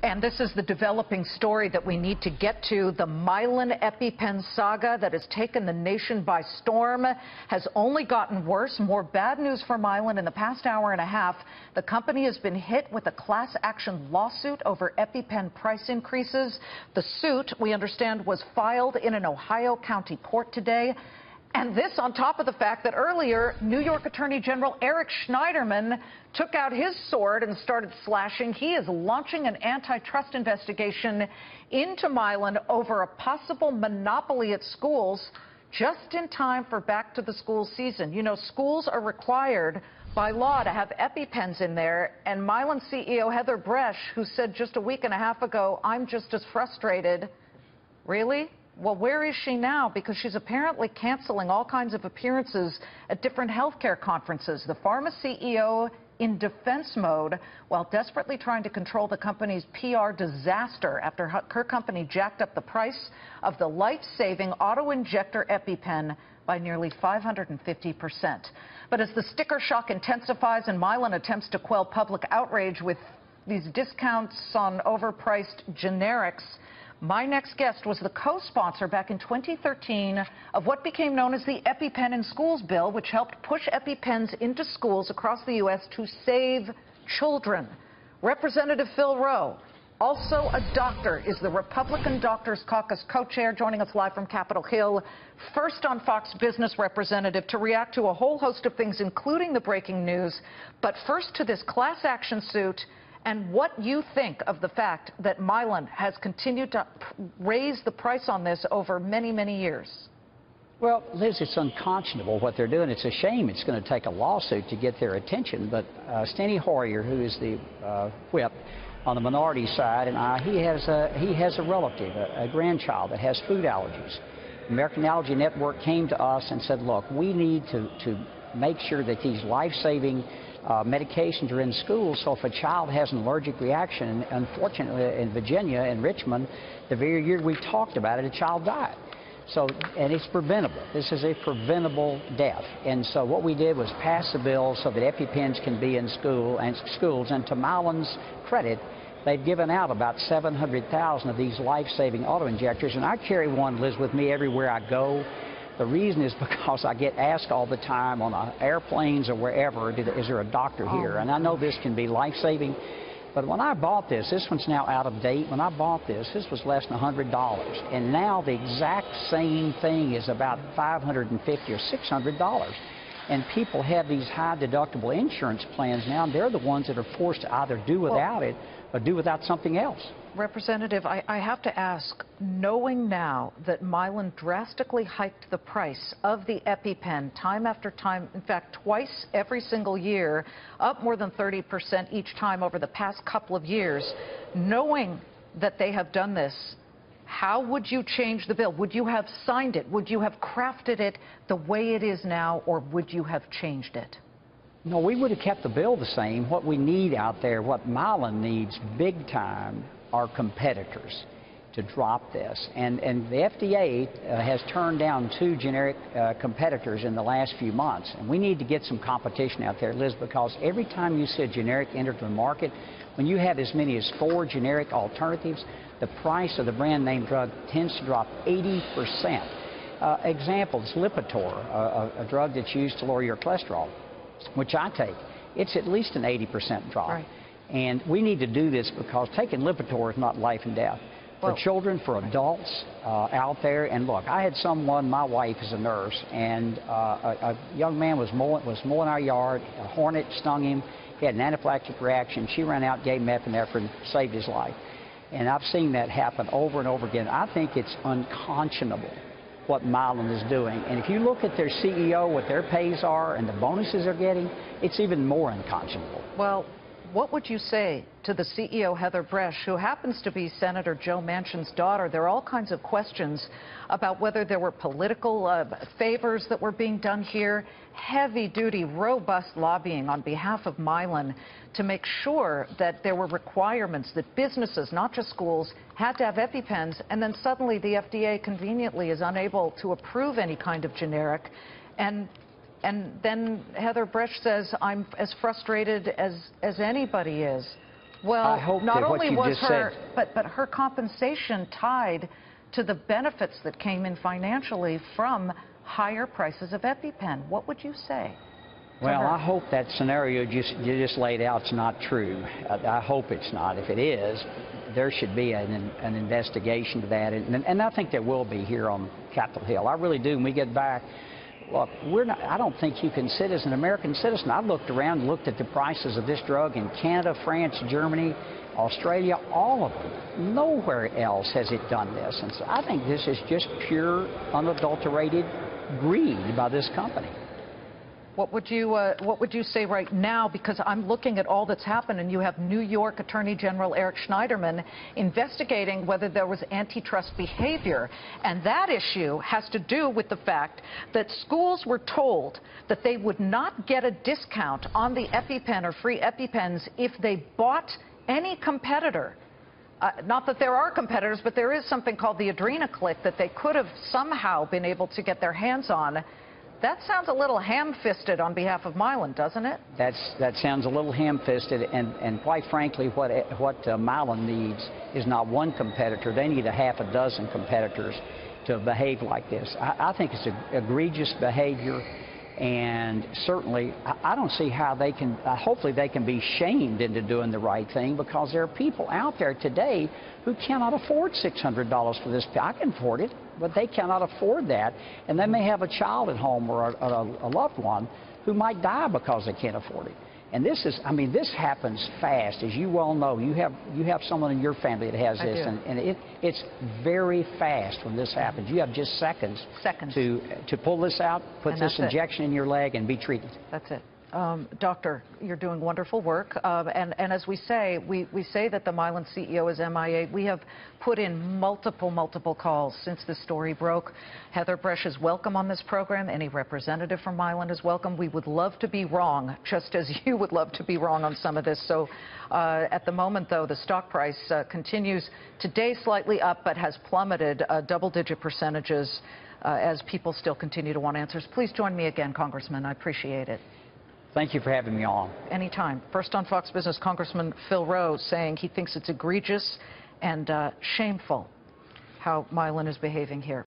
And this is the developing story that we need to get to. The Mylan EpiPen saga that has taken the nation by storm has only gotten worse. More bad news for Mylan in the past hour and a half. The company has been hit with a class action lawsuit over EpiPen price increases. The suit, we understand, was filed in an Ohio county court today. And this on top of the fact that earlier, New York Attorney General Eric Schneiderman took out his sword and started slashing. He is launching an antitrust investigation into Mylan over a possible monopoly at schools just in time for back to the school season. You know, schools are required by law to have EpiPens in there. And Mylan CEO Heather Bresch, who said just a week and a half ago, I'm just as frustrated. Really? Well, where is she now? Because she's apparently canceling all kinds of appearances at different healthcare conferences. The pharma CEO in defense mode while desperately trying to control the company's PR disaster after her company jacked up the price of the life-saving auto-injector EpiPen by nearly 550%. But as the sticker shock intensifies and Mylan attempts to quell public outrage with these discounts on overpriced generics, my next guest was the co-sponsor back in 2013 of what became known as the EpiPen in Schools bill, which helped push EpiPens into schools across the U.S. to save children. Representative Phil Rowe, also a doctor, is the Republican Doctors Caucus co-chair, joining us live from Capitol Hill. First on Fox Business Representative to react to a whole host of things, including the breaking news. But first to this class action suit and what you think of the fact that Mylan has continued to raise the price on this over many, many years. Well, Liz, it's unconscionable what they're doing. It's a shame it's going to take a lawsuit to get their attention. But Steny Hoyer, who is the whip on the minority side, and he has a relative, a grandchild that has food allergies. American Allergy Network came to us and said, look, we need to make sure that these life-saving medications are in schools, so if a child has an allergic reaction, and unfortunately in Virginia, in Richmond, the very year we talked about it, a child died. So, and it's preventable. This is a preventable death. And so what we did was pass a bill so that EpiPens can be in schools, and to Mylan's credit, they've given out about 700,000 of these life-saving auto-injectors, and I carry one, Liz, with me everywhere I go. The reason is because I get asked all the time on airplanes or wherever, is there a doctor here? And I know this can be life-saving, but when I bought this, this one's now out of date. When I bought this, this was less than $100. And now the exact same thing is about $550 or $600. And people have these high-deductible insurance plans now, and they're the ones that are forced to either do without it or do without something else. Representative, I have to ask, knowing now that Mylan drastically hiked the price of the EpiPen time after time, in fact, twice every single year, up more than 30% each time over the past couple of years, knowing that they have done this, how would you change the bill? Would you have signed it? Would you have crafted it the way it is now, or would you have changed it? No, we would have kept the bill the same. What we need out there, what Mylan needs big time, are competitors to drop this. And the FDA has turned down 2 generic competitors in the last few months. And we need to get some competition out there, Liz, because every time you see a generic enter the market, when you have as many as 4 generic alternatives, the price of the brand name drug tends to drop 80%. Examples, Lipitor, a drug that's used to lower your cholesterol, which I take, it's at least an 80% drop. Right. And we need to do this because taking Lipitor is not life and death. For children, for adults out there, and look, I had someone, my wife is a nurse, and a young man was mowing our yard, a hornet stung him, he had an anaphylactic reaction, she ran out, gave him epinephrine, saved his life. And I've seen that happen over and over again. I think it's unconscionable what Mylan is doing. And if you look at their CEO, what their pays are, and the bonuses they're getting, it's even more unconscionable. Well, what would you say to the CEO, Heather Bresch, who happens to be Senator Joe Manchin's daughter? There are all kinds of questions about whether there were political favors that were being done here. Heavy-duty, robust lobbying on behalf of Mylan to make sure that there were requirements that businesses, not just schools, had to have EpiPens, and then suddenly the FDA conveniently is unable to approve any kind of generic. And then Heather Bresch says, I'm as frustrated as anybody is. Well, I hope not that what only you was just her, said, but her compensation tied to the benefits that came in financially from higher prices of EpiPen. What would you say? well, I hope that scenario you just laid out is not true. I hope it's not. If it is, there should be an investigation to that, and I think there will be here on Capitol Hill. I really do. When we get back, look, I don't think you can sit as an American citizen. I looked around and looked at the prices of this drug in Canada, France, Germany, Australia, all of them. Nowhere else has it done this. And so I think this is just pure, unadulterated greed by this company. What would you say right now? Because I'm looking at all that's happened, and you have New York Attorney General Eric Schneiderman investigating whether there was antitrust behavior. And that issue has to do with the fact that schools were told that they would not get a discount on the EpiPen or free EpiPens if they bought any competitor. Not that there are competitors, but there is something called the Adrenaclick that they could have somehow been able to get their hands on. That sounds a little ham-fisted on behalf of Mylan, doesn't it? That sounds a little ham-fisted, and quite frankly, what Mylan needs is not one competitor. They need a half a dozen competitors to behave like this. I think it's egregious behavior, and certainly I don't see how they can, hopefully they can be shamed into doing the right thing, because there are people out there today who cannot afford $600 for this. I can afford it, but they cannot afford that, and they may have a child at home or a loved one who might die because they can't afford it. And this is, I mean, this happens fast, as you well know. You have someone in your family that has this, and it's very fast when this happens. You have just seconds to pull this out, put this injection in your leg, and be treated. That's it. Doctor, you're doing wonderful work, and as we say that the Mylan CEO is MIA. We have put in multiple calls since this story broke. Heather Bresch is welcome on this program. Any representative from Mylan is welcome. We would love to be wrong, just as you would love to be wrong on some of this. So at the moment, though, the stock price continues today slightly up, but has plummeted double-digit percentages as people still continue to want answers. Please join me again, Congressman. I appreciate it. Thank you for having me on. Anytime. First on Fox Business, Congressman Phil Rowe saying he thinks it's egregious and shameful how Mylan is behaving here.